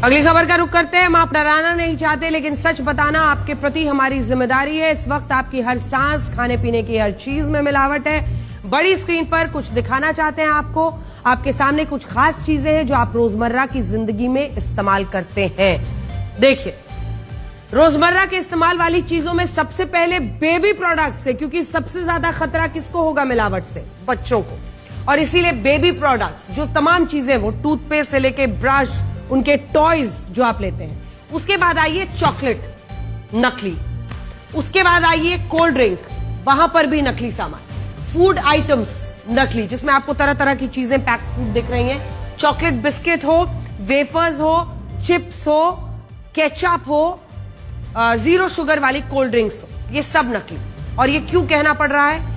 अगली खबर का रुख करते हैं। हम आप डराना नहीं चाहते, लेकिन सच बताना आपके प्रति हमारी जिम्मेदारी है। इस वक्त आपकी हर सांस, खाने पीने की हर चीज में मिलावट है। बड़ी स्क्रीन पर कुछ दिखाना चाहते हैं आपको। आपके सामने कुछ खास चीजें हैं जो आप रोजमर्रा की जिंदगी में इस्तेमाल करते हैं। देखिए, रोजमर्रा के इस्तेमाल वाली चीजों में सबसे पहले बेबी प्रोडक्ट्स है, क्योंकि सबसे ज्यादा खतरा किसको होगा मिलावट से? बच्चों को। और इसीलिए बेबी प्रोडक्ट्स, जो तमाम चीजें, वो टूथपेस्ट से लेके ब्रश, उनके टॉयज जो आप लेते हैं, उसके बाद आइए चॉकलेट नकली, उसके बाद आइए कोल्ड ड्रिंक, वहां पर भी नकली सामान, फूड आइटम्स नकली, जिसमें आपको तरह तरह की चीजें पैक्ड फूड दिख रही हैं। चॉकलेट बिस्किट हो, वेफर्स हो, चिप्स हो, केचप हो, जीरो शुगर वाली कोल्ड ड्रिंक्स हो, ये सब नकली। और ये क्यों कहना पड़ रहा है?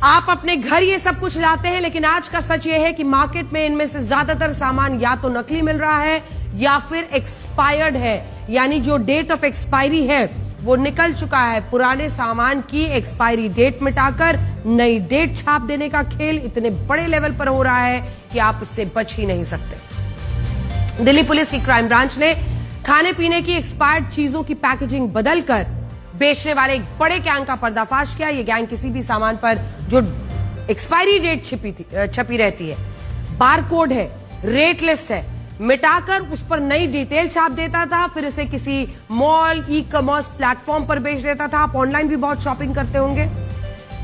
आप अपने घर ये सब कुछ लाते हैं, लेकिन आज का सच ये है कि मार्केट में इनमें से ज्यादातर सामान या तो नकली मिल रहा है या फिर एक्सपायर्ड है, यानी जो डेट ऑफ एक्सपायरी है वो निकल चुका है। पुराने सामान की एक्सपायरी डेट मिटाकर नई डेट छाप देने का खेल इतने बड़े लेवल पर हो रहा है कि आप इससे बच ही नहीं सकते। दिल्ली पुलिस की क्राइम ब्रांच ने खाने पीने की एक्सपायर्ड चीजों की पैकेजिंग बदलकर बेचने वाले एक बड़े गैंग का पर्दाफाश किया। यह गैंग किसी भी सामान पर जो एक्सपायरी डेट छपी रहती है, बारकोड है, रेट लिस्ट है, मिटाकर उस पर नई डिटेल छाप देता था, फिर इसे किसी मॉल, ई कॉमर्स प्लेटफॉर्म पर बेच देता था। आप ऑनलाइन भी बहुत शॉपिंग करते होंगे।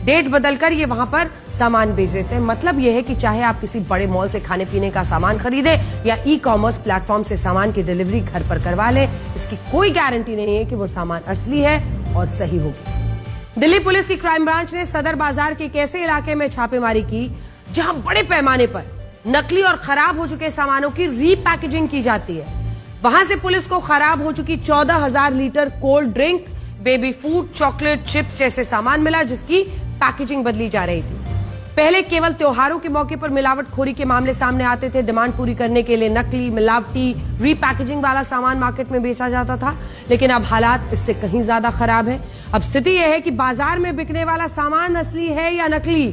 डेट बदलकर ये वहां पर सामान बेच देते हैं। मतलब यह है कि चाहे आप किसी बड़े मॉल से खाने पीने का सामान खरीदे या ई कॉमर्स प्लेटफॉर्म से सामान की डिलीवरी घर पर करवा ले, इसकी कोई गारंटी नहीं है कि वो सामान असली है और सही होगी। दिल्ली पुलिस की क्राइम ब्रांच ने सदर बाजार के एक ऐसे इलाके में छापेमारी की जहां बड़े पैमाने पर नकली और खराब हो चुके सामानों की रीपैकेजिंग की जाती है। वहां से पुलिस को खराब हो चुकी 14,000 litre cold drink, baby food, chocolate, chips जैसे सामान मिला, जिसकी पैकेजिंग बदली जा रही थी। पहले केवल त्योहारों के मौके पर मिलावटखोरी के मामले सामने आते थे। डिमांड पूरी करने के लिए नकली, मिलावटी, रीपैकेजिंग वाला सामान मार्केट में बेचा जाता था, लेकिन अब हालात इससे कहीं ज्यादा खराब है। अब स्थिति यह है कि बाजार में बिकने वाला सामान असली है या नकली,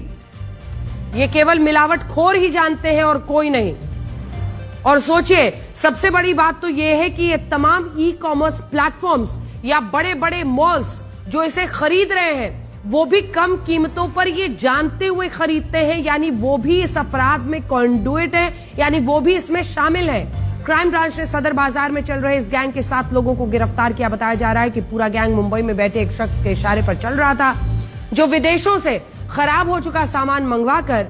ये केवल मिलावटखोर ही जानते हैं और कोई नहीं। और सोचिए, सबसे बड़ी बात तो यह है कि ये तमाम ई कॉमर्स प्लेटफॉर्म्स या बड़े बड़े मॉल्स जो इसे खरीद रहे हैं, वो भी कम कीमतों पर ये जानते हुए खरीदते हैं, यानी वो भी इस अपराध में कॉन्डुइट है, यानी वो भी इसमें शामिल है। क्राइम ब्रांच ने सदर बाजार में चल रहे इस गैंग के 7 लोगों को गिरफ्तार किया। बताया जा रहा है कि पूरा गैंग मुंबई में बैठे एक शख्स के इशारे पर चल रहा था, जो विदेशों से खराब हो चुका सामान मंगवाकर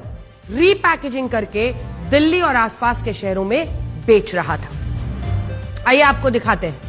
रीपैकेजिंग करके दिल्ली और आसपास के शहरों में बेच रहा था। आइए आपको दिखाते हैं।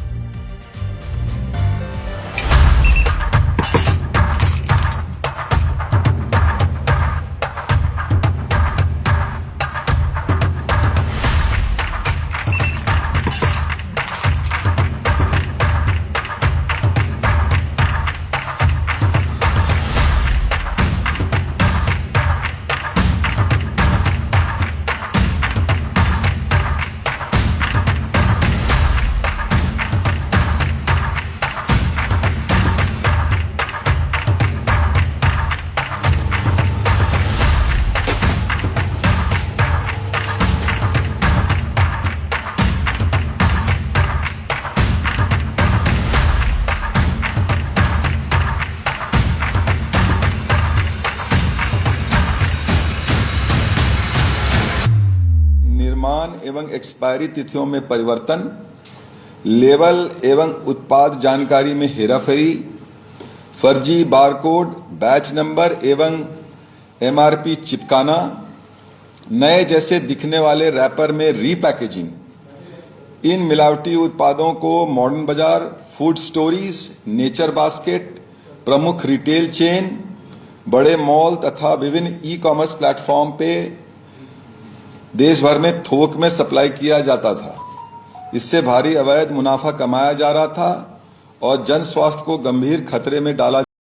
एवं एक्सपायरी तिथियों में परिवर्तन, लेबल एवं उत्पाद जानकारी में हेराफेरी, फर्जी बारकोड, बैच नंबर एवं एमआरपी चिपकाना, नए जैसे दिखने वाले रैपर में रीपैकेजिंग, इन मिलावटी उत्पादों को मॉडर्न बाजार, फूड स्टोरीज, नेचर बास्केट, प्रमुख रिटेल चेन, बड़े मॉल तथा विभिन्न ई कॉमर्स प्लेटफॉर्म पे देश भर में थोक में सप्लाई किया जाता था। इससे भारी अवैध मुनाफा कमाया जा रहा था और जन स्वास्थ्य को गंभीर खतरे में डाला